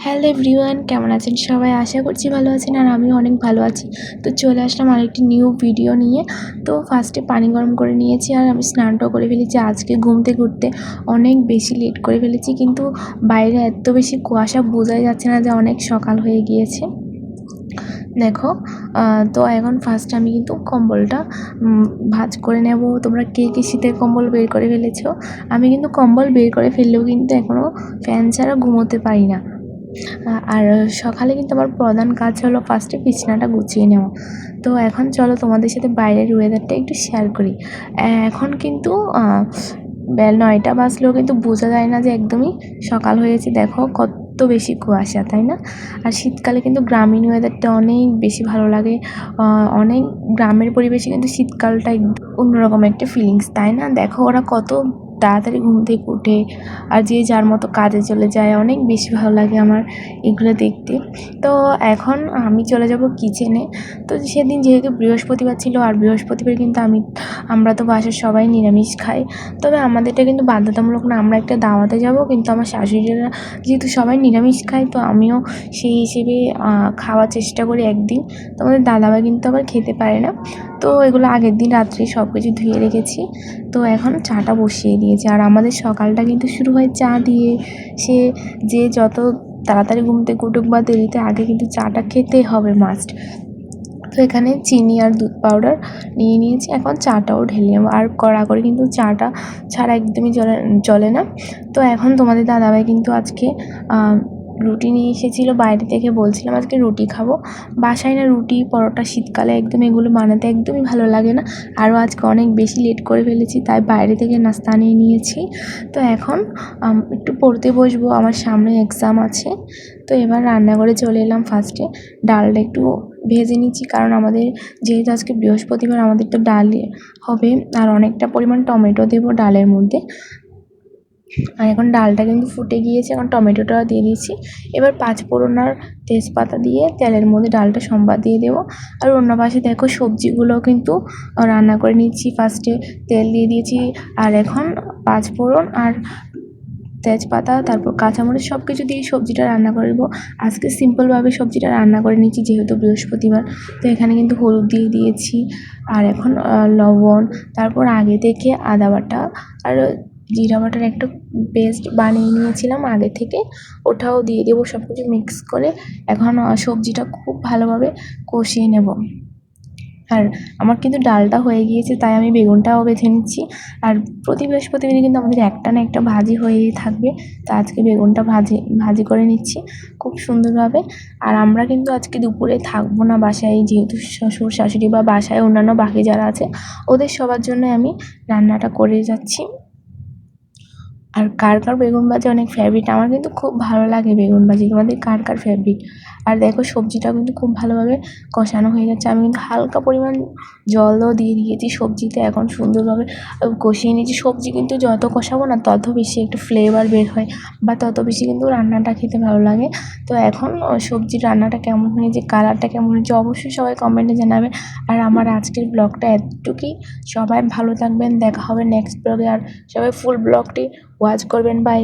Hello everyone, কেমন আছেন সবাই? আশা করছি ভালো আছেন আর আমিও অনেক ভালো আছি। তো চলে আসলাম আরেকটি নিউ ভিডিও নিয়ে। তো ফার্স্টে পানি গরম করে নিয়েছি আর আমি স্নানটাও করে ফেলেছি। আজকে ঘুম থেকে উঠতে অনেক বেশি লেট করে ফেলেছি, কিন্তু বাইরে এত বেশি কুয়াশা, বোঝাই যাচ্ছে না যে অনেক সকাল হয়ে গিয়েছে। দেখো, তো এখন ফার্স্ট আমি কিন্তু কম্বলটা ভাঁজ করে নেব। তোমরা কে কে শীতের কম্বল বের করে ফেলেছো? আমি কিন্তু কম্বল বের করে ফেললেও কিন্তু এখনও ফ্যান ছাড়া ঘুমোতে পারি না। আর সকালে কিন্তু আমার প্রধান কাজ হলো ফার্স্টে বিছানাটা গুছিয়ে নেওয়া। তো এখন চলো তোমাদের সাথে বাইরের ওয়েদারটা একটু শেয়ার করি। এখন কিন্তু 9টা বাজলেও কিন্তু বোঝা যায় না যে একদমই সকাল হয়েছে। দেখো কত বেশি কুয়াশা, তাই না? আর শীতকালে কিন্তু গ্রামীণ ওয়েদারটা অনেক বেশি ভালো লাগে। অনেক গ্রামের পরিবেশে কিন্তু শীতকালটা অন্যরকম একটা ফিলিংস, তাই না? দেখো ওরা কত তাড়াতাড়ি ঘুম থেকে ওঠে আর যে যার মতো কাজে চলে যায়, অনেক বেশি ভালো লাগে আমার এগুলো দেখতে। তো এখন আমি চলে যাব কিচেনে। তো সেদিন যেহেতু বৃহস্পতিবার ছিল, আর বৃহস্পতিবার কিন্তু আমরা তো বাসার সবাই নিরামিষ খাই। তবে আমাদেরটা কিন্তু বাধ্যতামূলক না, আমরা একটা দাওয়াতে যাব, কিন্তু আমার শাশুড়িরা যেহেতু সবাই নিরামিষ খায়, তো আমিও সেই হিসেবে খাওয়ার চেষ্টা করি একদিন। তো আমাদের দাদাভাই কিন্তু আবার খেতে পারে না। তো এগুলো আগের দিন রাত্রে সব কিছু ধুয়ে রেখেছি। তো এখন চাটা বসিয়ে দিয়েছি, আর আমাদের সকালটা কিন্তু শুরু হয় চা দিয়ে। সে যে যত তাড়াতাড়ি ঘুম থেকে উঠুক বা দেরিতে, আগে কিন্তু চাটা খেতেই হবে মাস্ট। তো এখানে চিনি আর দুধ পাউডার নিয়ে নিয়েছি, এখন চাটাও ঢেলে নেবো। আর কড়া করে কিন্তু চাটা ছাড়া একদমই চলে না। তো এখন তোমাদের দাদাভাই কিন্তু আজকে রুটি নিয়ে এসেছিলো বাইরে থেকে, বলছিলাম আজকে রুটি খাবো। বাসায় না রুটি পরোটা শীতকালে একদম এগুলো বানাতে একদমই ভালো লাগে না। আরও আজকে অনেক বেশি লেট করে ফেলেছি, তাই বাইরে থেকে নাস্তা নিয়ে নিয়েছি। তো এখন একটু পড়তে বসবো, আমার সামনে এক্সাম আছে। তো এবার রান্নাঘরে চলে এলাম। ফার্স্টে ডালটা একটু ভেজে নিচ্ছি, কারণ আমাদের যেহেতু আজকে বৃহস্পতিবার, আমাদের তো ডাল হবে। আর অনেকটা পরিমাণ টমেটো দেবো ডালের মধ্যে। আর এখন ডালটা কিন্তু ফুটে গিয়েছে, এখন টমেটোটা দিয়ে দিয়েছি। এবার পাঁচফোড়ন আর তেজপাতা দিয়ে তেলের মধ্যে ডালটা সম্বাদ দিয়ে দেবো। আর অন্য পাশে দেখো সবজিগুলোও কিন্তু রান্না করে নিচ্ছি। ফার্স্টে তেল দিয়ে দিয়েছি, আর এখন পাঁচফোড়ন আর তেজপাতা, তারপর কাঁচামরিচ সব কিছু দিয়ে সবজিটা রান্না করব। আজকে সিম্পলভাবে সবজিটা রান্না করে নিচ্ছি যেহেতু বৃহস্পতিবার। তো এখানে কিন্তু হলুদ দিয়ে দিয়েছি, আর এখন লবণ, তারপর আগে থেকে আদা বাটা আর জিরা বাটার একটা পেস্ট বানিয়ে নিয়েছিলাম আগে থেকে, ওটাও দিয়ে দেবো। সব কিছু মিক্স করে এখন সবজিটা খুব ভালোভাবে কষিয়ে নেব। আর আমার কিন্তু ডালটা হয়ে গিয়েছে, তাই আমি বেগুনটাও বেছে নিচ্ছি। আর প্রতি বৃহস্পতিবারই কিন্তু আমাদের একটা না একটা ভাজি হয়েই থাকবে। তো আজকে বেগুনটা ভাজি করে নিচ্ছি খুব সুন্দরভাবে। আর আমরা কিন্তু আজকে দুপুরে থাকবো না বাসায়, যেহেতু শ্বশুর শাশুড়ি বা বাসায় অন্যান্য বাকি যারা আছে, ওদের সবার জন্য আমি রান্নাটা করে যাচ্ছি। আর কার কার বেগুন ভাজা অনেক ফেভারিট, আমার কিন্তু খুব ভালো লাগে বেগুন ভাজি। তোমাদের কার কার ফেভারিট? আর দেখো সবজিটাও কিন্তু খুব ভালোভাবে কষানো হয়ে যাচ্ছে। আমি কিন্তু হালকা পরিমাণ জলও দিয়ে দিয়েছি সবজিতে, এখন সুন্দরভাবে কষিয়ে নিয়েছি। সবজি কিন্তু যত কষাবো না তত বেশি একটু ফ্লেভার বের হয়, বা তত বেশি কিন্তু রান্নাটা খেতে ভালো লাগে। তো এখন সবজির রান্নাটা কেমন হয়েছে, কালারটা কেমন হয়েছে, অবশ্যই সবাই কমেন্টে জানাবে। আর আমার আজকের ব্লগটা এতটুকুই। সবাই ভালো থাকবেন, দেখা হবে নেক্সট ব্লগে। আর সবাই ফুল ব্লগটি ওয়াচ করবেন। বাই।